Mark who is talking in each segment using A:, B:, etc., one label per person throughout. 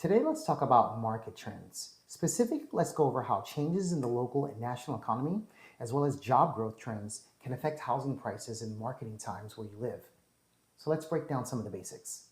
A: Today, let's talk about market trends. Specifically, let's go over how changes in the local and national economy, as well as job growth trends, can affect housing prices and marketing times where you live. So let's break down some of the basics.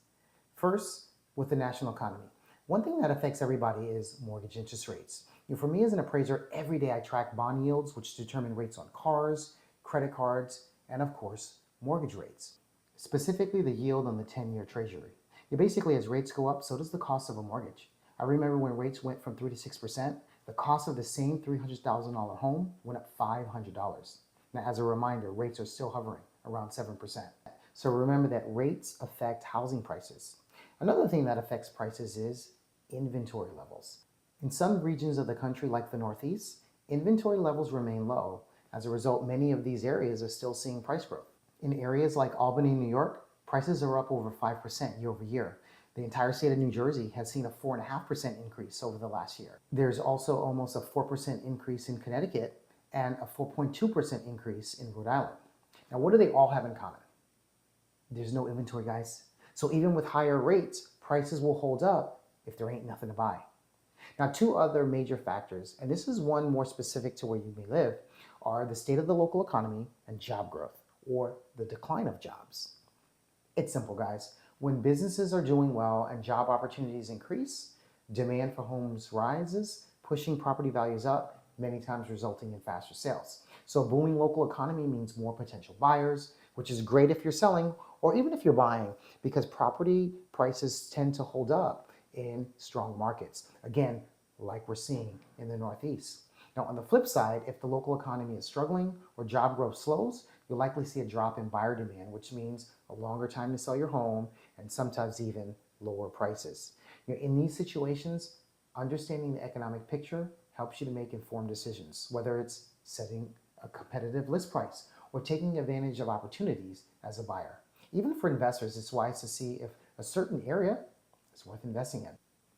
A: First, with the national economy. One thing that affects everybody is mortgage interest rates. For me as an appraiser, every day I track bond yields, which determine rates on cars, credit cards, and of course, mortgage rates. Specifically, the yield on the 10-year treasury. Basically, as rates go up, so does the cost of a mortgage. I remember when rates went from 3 to 6%, the cost of the same $300,000 home went up $500. Now, as a reminder, rates are still hovering around 7%. So remember that rates affect housing prices. Another thing that affects prices is inventory levels. In some regions of the country, like the Northeast, inventory levels remain low. As a result, many of these areas are still seeing price growth. In areas like Albany, New York, prices are up over 5% year over year. The entire state of New Jersey has seen a 4.5% increase over the last year. There's also almost a 4% increase in Connecticut and a 4.2% increase in Rhode Island. Now, what do they all have in common? There's no inventory, guys. So even with higher rates, prices will hold up if there ain't nothing to buy. Now, two other major factors, and this is one more specific to where you may live, are the state of the local economy and job growth, or the decline of jobs. It's simple, guys. When businesses are doing well and job opportunities increase, demand for homes rises, pushing property values up, many times resulting in faster sales. So a booming local economy means more potential buyers, which is great if you're selling or even if you're buying, because property prices tend to hold up in strong markets. Again, like we're seeing in the Northeast. Now, on the flip side, if the local economy is struggling or job growth slows, you'll likely see a drop in buyer demand, which means a longer time to sell your home and sometimes even lower prices. In these situations, understanding the economic picture helps you to make informed decisions, whether it's setting a competitive list price or taking advantage of opportunities as a buyer. Even for investors, it's wise to see if a certain area is worth investing in.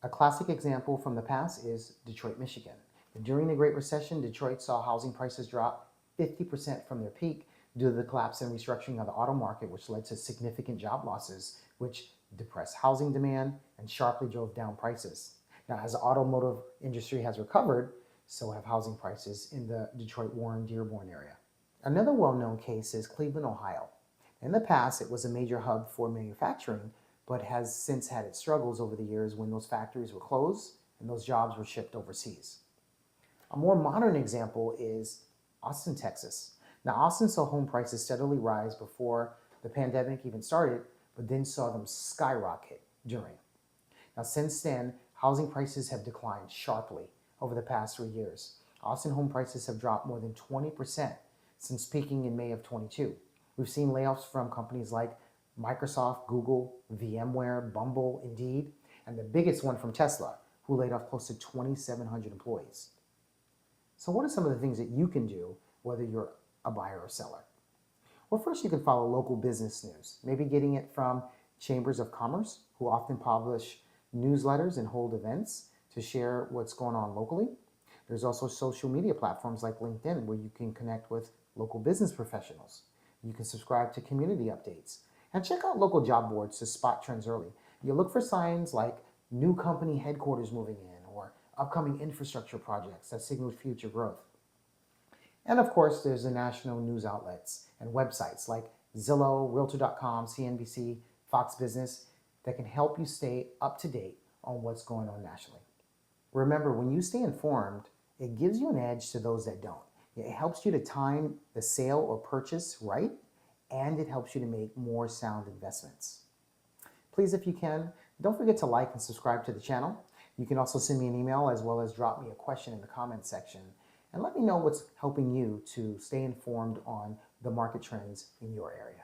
A: A classic example from the past is Detroit, Michigan. During the Great Recession, Detroit saw housing prices drop 50% from their peak due to the collapse and restructuring of the auto market, which led to significant job losses, which depressed housing demand and sharply drove down prices. Now, as the automotive industry has recovered, so have housing prices in the Detroit, Warren, Dearborn area. Another well-known case is Cleveland, Ohio. In the past, it was a major hub for manufacturing, but has since had its struggles over the years when those factories were closed and those jobs were shipped overseas. A more modern example is Austin, Texas. Now, Austin saw home prices steadily rise before the pandemic even started, but then saw them skyrocket during. Now, since then, housing prices have declined sharply over the past 3 years. Austin home prices have dropped more than 20% since peaking in May of 22. We've seen layoffs from companies like Microsoft, Google, VMware, Bumble, Indeed, and the biggest one from Tesla, who laid off close to 2,700 employees. So what are some of the things that you can do, whether you're a buyer or seller? Well, first you can follow local business news, maybe getting it from chambers of commerce, who often publish newsletters and hold events to share what's going on locally. There's also social media platforms like LinkedIn where you can connect with local business professionals. You can subscribe to community updates and check out local job boards to spot trends early. You look for signs like new company headquarters moving in or upcoming infrastructure projects that signal future growth. And of course, there's the national news outlets and websites like Zillow, Realtor.com, CNBC, Fox Business that can help you stay up to date on what's going on nationally. Remember, when you stay informed, it gives you an edge to those that don't. It helps you to time the sale or purchase right, and it helps you to make more sound investments. Please, if you can, don't forget to like and subscribe to the channel. You can also send me an email as well as drop me a question in the comments section and let me know what's helping you to stay informed on the market trends in your area.